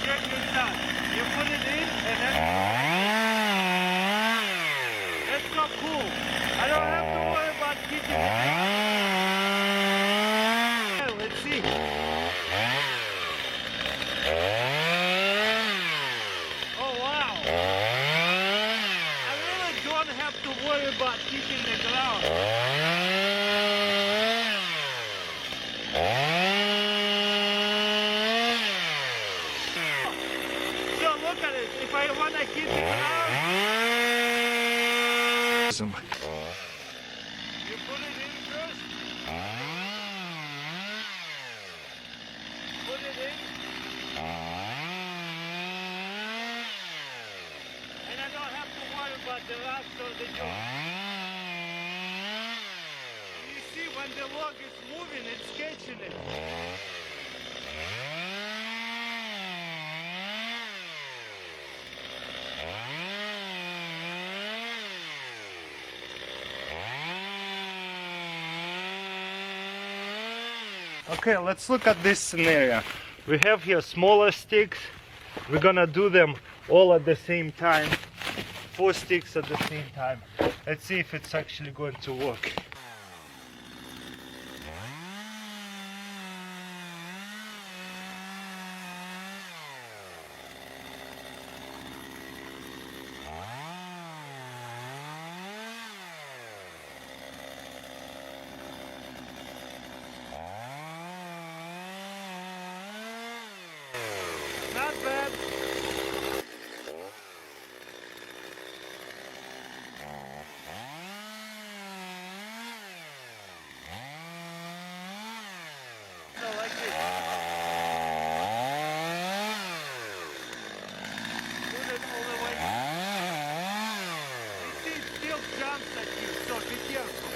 Check this out. You put it in and then that's so cool. I don't have to worry about keeping it. Let's see. Oh wow. I really don't have to worry about keeping the ground. So look at it. If I want to keep it ground, you put it in first. Put it in. And I don't have to worry about the rocks or the joint. You see, when the log is moving, it's catching it. Okay, let's look at this scenario. We have here smaller sticks. We're gonna do them all at the same time. 4 sticks at the same time. Let's see if it's actually going to work. Not bad. So like this. Put it all the way. You see, it still jumps at you, so be careful.